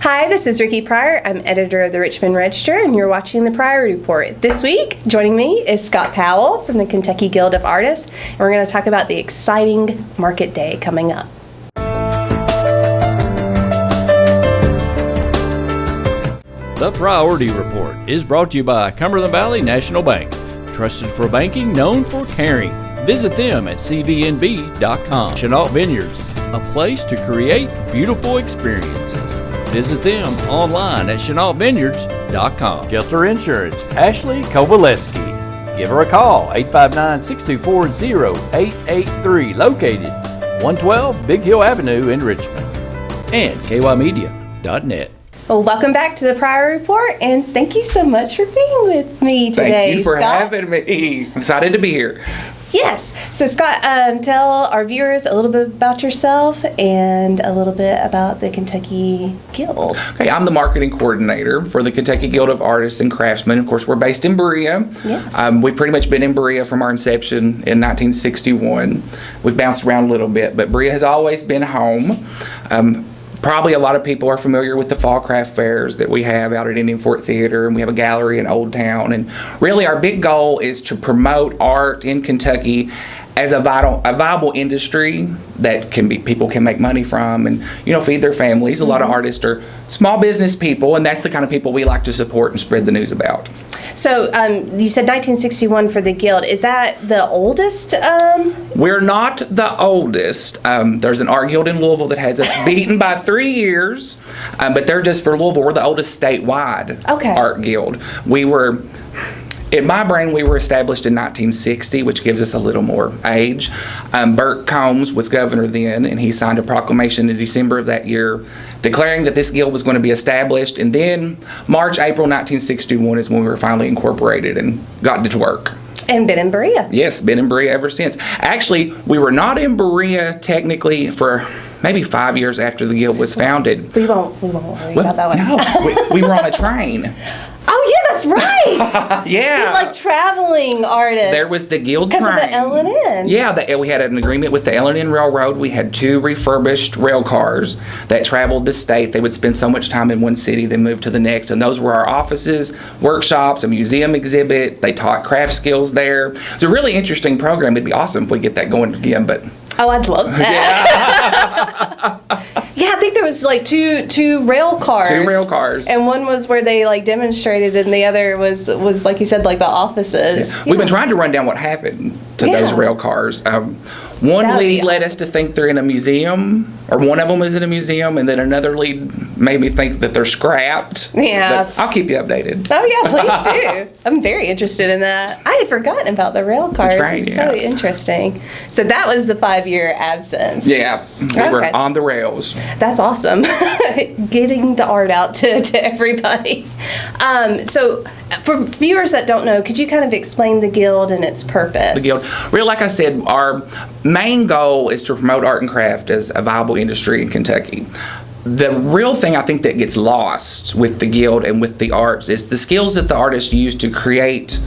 Hi, this is Ricki Pryor. I'm editor of the Richmond Register, and you're watching the Pryority Report. This week, joining me is Scott Howell from the Kentucky Guild of Artists, and we're going to talk about the exciting market day coming up. The Pryority Report is brought to you by Cumberland Valley National Bank. Trusted for banking, known for caring. Visit them at cvnb.com. Chenault Vineyards, a place to create beautiful experiences. Visit them online at chenaultvineyards.com. Shelter Insurance, Ashley Kovaleski. Give her a call, 859-624-0883, located 112 Big Hill Avenue in Richmond. And kymedia.net. Well, welcome back to the Pryority Report, and thank you so much for being with me today, Thank you for Scott. having me. I'm excited to be here. Yes. So, Scott, tell our viewers a little bit about yourself and a little bit about the Kentucky Guild. Okay, I'm the marketing coordinator for the Kentucky Guild of Artists and Craftsmen. Of course, we're based in Berea. Yes. We've pretty much been in Berea from our inception in 1961. We've bounced around a little bit, but Berea has always been home. Probably a lot of people are familiar with the fall craft fairs that we have out at Indian Fort Theater, and we have a gallery in Old Town. And really our big goal is to promote art in Kentucky as a viable industry that people can make money from and, feed their families. A lot of artists are small business people, and that's the kind of people we like to support and spread the news about. So, you said 1961 for the Guild. Is that the oldest? We're not the oldest. There's an art guild in Louisville that has us beaten by 3 years, but they're just for Louisville. We're the oldest statewide art guild. In my brain, we were established in 1960, which gives us a little more age. Burt Combs was governor then, and he signed a proclamation in December of that year declaring that this guild was going to be established. And then March, April 1961 is when we were finally incorporated and got to work. And been in Berea. Yes, been in Berea ever since. Actually, we were not in Berea technically for maybe 5 years after the guild was founded. We won't worry about that one. No, we were on a train. Oh, yeah, that's right. Yeah. You're like traveling artists. There was the guild train. Because of the L&N. Yeah, we had an agreement with the L&N Railroad. We had 2 refurbished rail cars that traveled the state. They would spend so much time in one city, then move to the next. And those were our offices, workshops, a museum exhibit. They taught craft skills there. It's a really interesting program. It'd be awesome if we get that going again, but... Oh, I'd love that. Yeah, I think there was like two rail cars. 2 rail cars. And one was where they like demonstrated, and the other was like you said, like the offices. Yeah. We've been trying to run down what happened to those rail cars. One lead led us to think they're in a museum, or one of them is in a museum, and then another lead made me think that they're scrapped. Yeah. But I'll keep you updated. Oh, yeah, please do. I'm very interested in that. I had forgotten about the rail cars. The train, it's so interesting. So that was the 5-year absence. Yeah, we were on the rails. That's awesome. Getting the art out to everybody. So for viewers that don't know, could you kind of explain the Guild and its purpose? The Guild. Really, like I said, our main goal is to promote art and craft as a viable industry in Kentucky. The real thing I think that gets lost with the Guild and with the arts is the skills that the artists use to create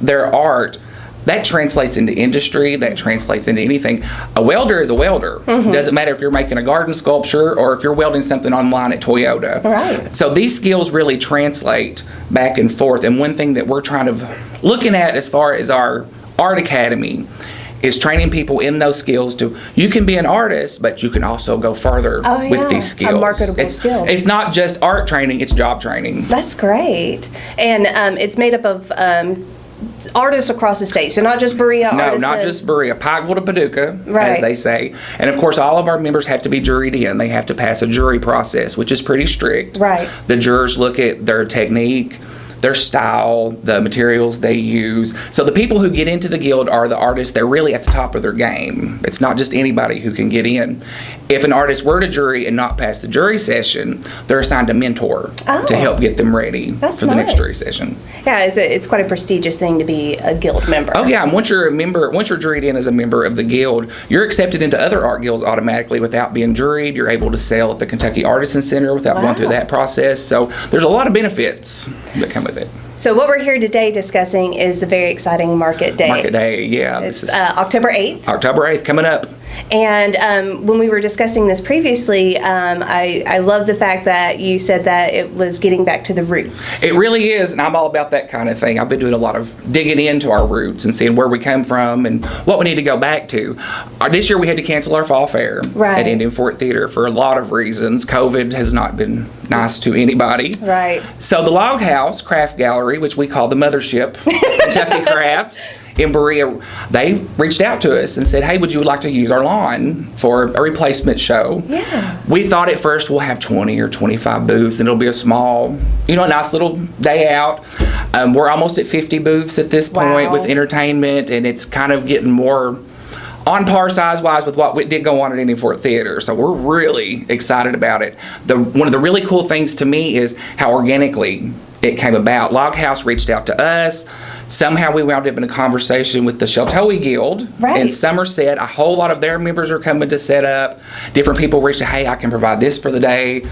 their art. That translates into industry, that translates into anything. A welder is a welder. Mm-hmm. Doesn't matter if you're making a garden sculpture or if you're welding something online at Toyota. Right. So these skills really translate back and forth. And one thing that we're looking at as far as our art academy is training people in those skills you can be an artist, but you can also go further with these skills. A marketable skill. It's not just art training, it's job training. That's great. And it's made up of artists across the state, so not just Berea artists. No, not just Berea. Pikeville to Paducah, right, as they say. And of course, all of our members have to be juried in. They have to pass a jury process, which is pretty strict. Right. The jurors look at their technique, their style, the materials they use. So the people who get into the Guild are the artists. They're really at the top of their game. It's not just anybody who can get in. If an artist were to jury and not pass the jury session, they're assigned a mentor to help get them ready for the next jury session. Yeah, it's quite a prestigious thing to be a Guild member. Oh yeah, and once you're juried in as a member of the Guild, you're accepted into other art guilds automatically without being juried. You're able to sell at the Kentucky Artisan Center without going through that process. So there's a lot of benefits that come with it. So what we're here today discussing is the very exciting Market Day. Market Day, yeah. It's October 8th. October 8th coming up. And when we were discussing this previously, I love the fact that you said that it was getting back to the roots. It really is, and I'm all about that kind of thing. I've been doing a lot of digging into our roots and seeing where we come from and what we need to go back to. This year we had to cancel our fall fair at Indian Fort Theater for a lot of reasons. COVID has not been nice to anybody. Right. So the Log House Craft Gallery, which we call the mothership, Kentucky Crafts, in Berea, they reached out to us and said, hey, would you like to use our lawn for a replacement show? Yeah. We thought at first we'll have 20 or 25 booths and it'll be a small, nice little day out. We're almost at 50 booths at this point with entertainment, and it's kind of getting more on par size-wise with what did go on at Indian Fort Theater. So we're really excited about it. One of the really cool things to me is how organically it came about. Log House reached out to us. Somehow we wound up in a conversation with the Sheltoe Guild in Somerset. A whole lot of their members are coming to set up. Different people reached out, hey, I can provide this for the day.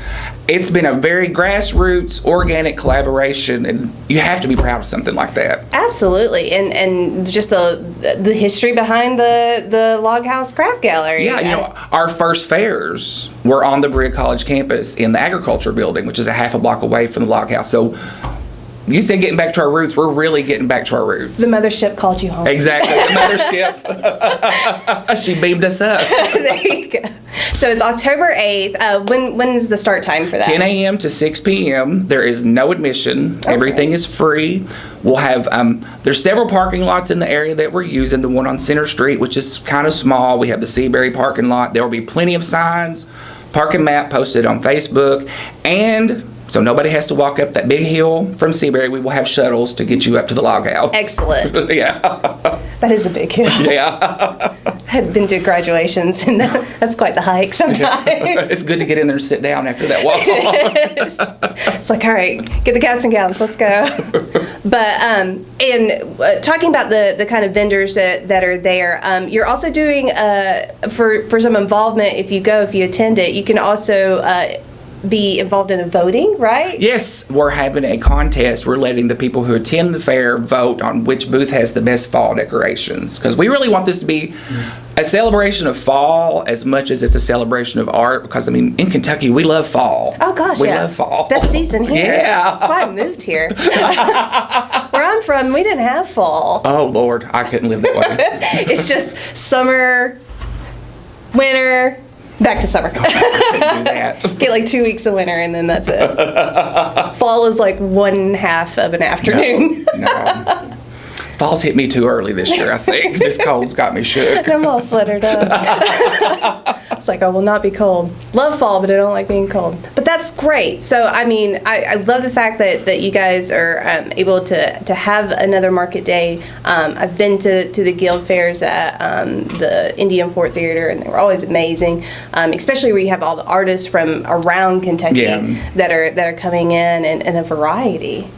It's been a very grassroots, organic collaboration, and you have to be proud of something like that. Absolutely, and just the history behind the Log House Craft Gallery. Yeah, our first fairs were on the Berea College campus in the Agriculture Building, which is a half a block away from the Log House. So you said getting back to our roots. We're really getting back to our roots. The mothership called you home. Exactly, the mothership. She beamed us up. There you go. So it's October 8th. When is the start time for that? 10 a.m. to 6 p.m. There is no admission. Okay. Everything is free. We'll have, there's several parking lots in the area that we're using. The one on Center Street, which is kind of small. We have the Seabury parking lot. There will be plenty of signs, parking map posted on Facebook, and so nobody has to walk up that big hill from Seabury. We will have shuttles to get you up to the Log House. Excellent. Yeah. That is a big hill. Yeah. I had been to graduations, and that's quite the hike sometimes. It's good to get in there and sit down after that walk. It's like, all right, get the caps and gowns, let's go. But talking about the kind of vendors that are there, you're also doing, for some involvement, if you attend it, you can also be involved in a voting, right? Yes, we're having a contest. We're letting the people who attend the fair vote on which booth has the best fall decorations, because we really want this to be a celebration of fall as much as it's a celebration of art, because in Kentucky we love fall. Oh gosh, we love fall. Best season here. Yeah. That's why I moved here. Where I'm from, we didn't have fall. Oh Lord, I couldn't live that way. It's just summer, winter, back to summer. I couldn't do that. Get like 2 weeks of winter and then that's it. Fall is like 1/2 of an afternoon. No. Fall's hit me too early this year, I think. This cold's got me shook. I'm all sweatered up. It's like, I will not be cold. Love fall, but I don't like being cold. But that's great. So, I love the fact that you guys are able to have another market day. I've been to the guild fairs at the Indian Fort Theater, and they were always amazing, especially where you have all the artists from around Kentucky that are coming in and a variety.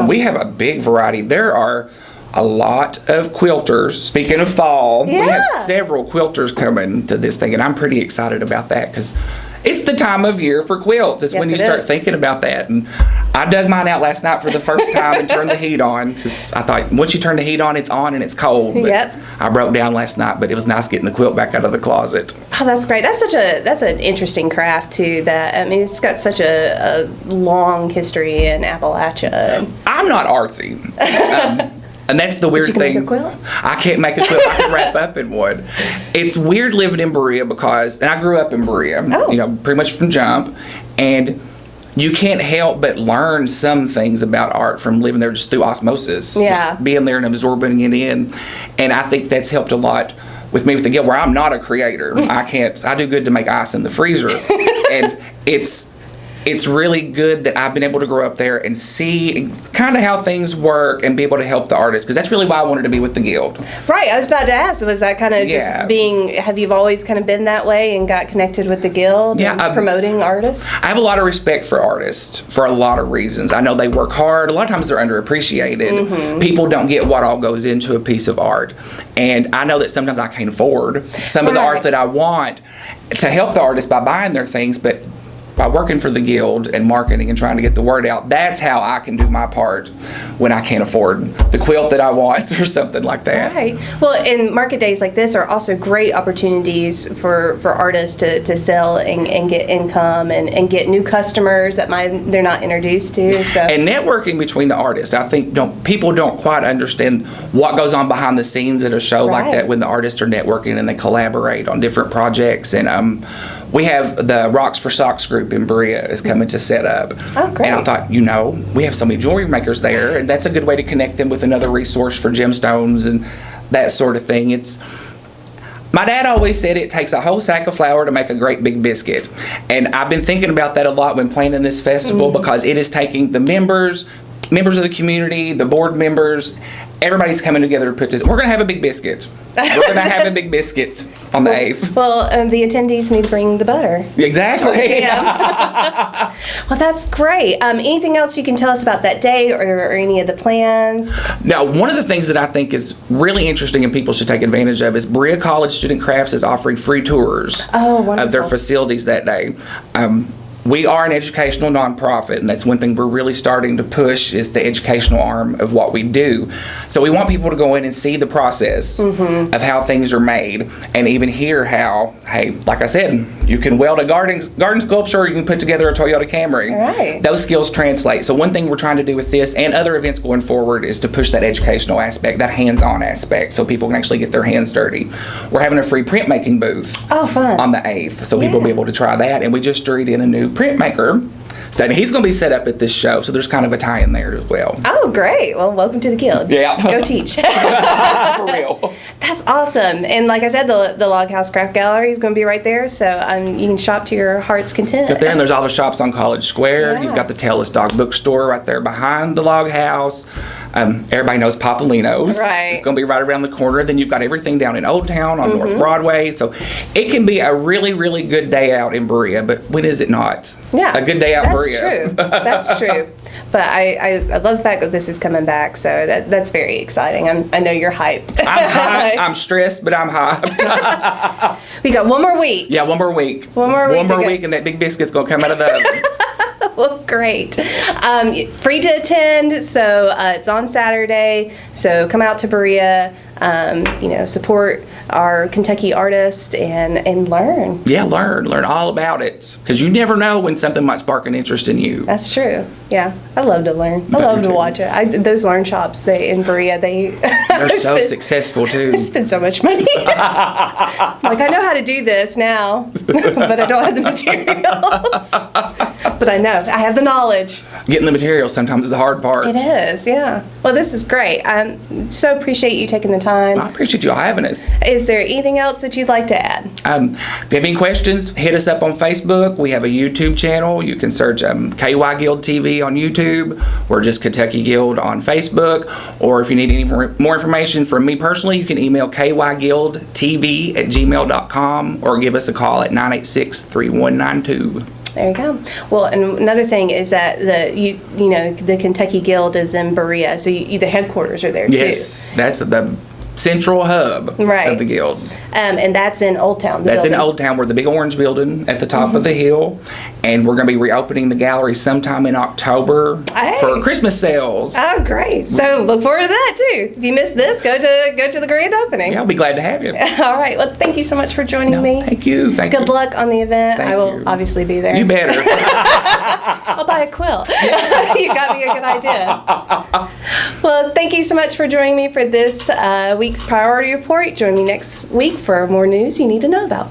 We have a big variety. There are a lot of quilters. Speaking of fall, we have several quilters coming to this thing, and I'm pretty excited about that because it's the time of year for quilts. It's when you start thinking about that. And I dug mine out last night for the first time and turned the heat on, because I thought once you turn the heat on, it's on and it's cold. But I broke down last night, but it was nice getting the quilt back out of the closet. Oh, that's great. That's an interesting craft too. That it's got such a long history in Appalachia. I'm not artsy. And that's the weird thing. Make a quilt? I can't make a quilt. I can wrap up in one. It's weird living in Berea because, and I grew up in Berea, pretty much from jump, and you can't help but learn some things about art from living there just through osmosis. Yeah. Just being there and absorbing it in. And I think that's helped a lot with me with the guild, where I'm not a creator. I do good to make ice in the freezer. And it's really good that I've been able to grow up there and see kind of how things work and be able to help the artists, because that's really why I wanted to be with the guild. Right. I was about to ask, was that kind of just being, have you always kind of been that way and got connected with the guild and promoting artists? I have a lot of respect for artists for a lot of reasons. I know they work hard. A lot of times they're underappreciated. Mm-hmm. People don't get what all goes into a piece of art. And I know that sometimes I can't afford some of the art that I want to help the artists by buying their things, but by working for the guild and marketing and trying to get the word out, that's how I can do my part when I can't afford the quilt that I want or something like that. Right. Well, and market days like this are also great opportunities for artists to sell and get income and get new customers that they're not introduced to. So. And networking between the artists. I think people don't quite understand what goes on behind the scenes at a show like that when the artists are networking and they collaborate on different projects. And we have the Rocks for Socks group in Berea is coming to set up. Oh, great. And I thought, we have so many jewelry makers there, and that's a good way to connect them with another resource for gemstones and that sort of thing. My dad always said it takes a whole sack of flour to make a great big biscuit. And I've been thinking about that a lot when planning this festival because it is taking the members of the community, the board members, everybody's coming together to put this. We're going to have a big biscuit. We're going to have a big biscuit on the 8th. Well, the attendees need to bring the butter. Exactly. Yeah. Well, that's great. Anything else you can tell us about that day or any of the plans? Now, one of the things that I think is really interesting and people should take advantage of is Berea College Student Crafts is offering free tours of their facilities that day. We are an educational nonprofit, and that's one thing we're really starting to push is the educational arm of what we do. So we want people to go in and see the process of how things are made, and even hear how, hey, like I said, you can weld a garden sculpture, or you can put together a Toyota Camry. Right. Those skills translate. So one thing we're trying to do with this and other events going forward is to push that educational aspect, that hands-on aspect, so people can actually get their hands dirty. We're having a free printmaking booth on the 8th, so people will be able to try that, and we just drew in a new printmaker. So he's going to be set up at this show, so there's kind of a tie in there as well. Oh, great. Well, welcome to the Guild. Yeah. Go teach. For real. That's awesome. And like I said, the Log House Craft Gallery is going to be right there, so you can shop to your heart's content. Get there, and there's all the shops on College Square. Yeah. You've got the Tailless Dog Bookstore right there behind the Log House. Everybody knows Papolino's. Right. It's going to be right around the corner. Then you've got everything down in Old Town on North Broadway. So it can be a really, really good day out in Berea, but when is it not? Yeah. A good day out in Berea. That's true. That's true. But I love the fact that this is coming back, so that's very exciting. I know you're hyped. I'm hyped. I'm stressed, but I'm hyped. We got one more week. Yeah, one more week. One more week, and that big biscuit's going to come out of the oven. Well, great. Free to attend, so it's on Saturday. So come out to Berea, support our Kentucky artists and learn. Yeah, learn all about it, because you never know when something might spark an interest in you. That's true. Yeah, I love to learn. I love to watch it. Those learn shops in Berea, they're so successful too. I spend so much money. Like, I know how to do this now, but I don't have the materials. But I know. I have the knowledge. Getting the materials sometimes is the hard part. It is, yeah. Well, this is great. I so appreciate you taking the time. I appreciate you all having us. Is there anything else that you'd like to add? If you have any questions, hit us up on Facebook. We have a YouTube channel. You can search KY Guild TV on YouTube, or just Kentucky Guild on Facebook. Or if you need any more information from me personally, you can email kyguildtv@gmail.com or give us a call at 986-3192. There you go. Well, and another thing is that the Kentucky Guild is in Berea, so the headquarters are there too. Yes, that's the central hub of the Guild. And that's in Old Town. That's in Old Town. We're the big orange building at the top of the hill, and we're going to be reopening the gallery sometime in October for Christmas sales. Oh, great! So look forward to that too. If you missed this, go to the grand opening. Yeah, I'll be glad to have you. All right. Well, thank you so much for joining me. Thank you. Good luck on the event. I will obviously be there. You better. I'll buy a quilt. You got me a good idea. Well, thank you so much for joining me for this week's Priority Report. Join me next week for more news you need to know about.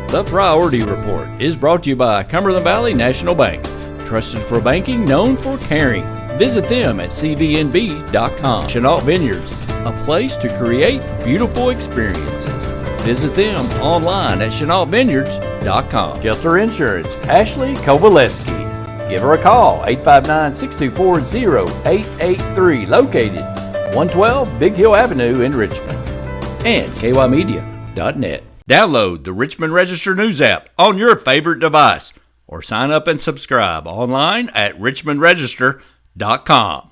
The Priority Report is brought to you by Cumberland Valley National Bank. Trusted for banking, known for caring. Visit them at cvnb.com. Chenault Vineyards, a place to create beautiful experiences. Visit them online at chenaultvineyards.com. Shelter Insurance, Ashley Kovaleski. Give her a call, 859-624-0883, located 112 Big Hill Avenue in Richmond. And kymedia.net. Download the Richmond Register News app on your favorite device, or sign up and subscribe online at richmondregister.com.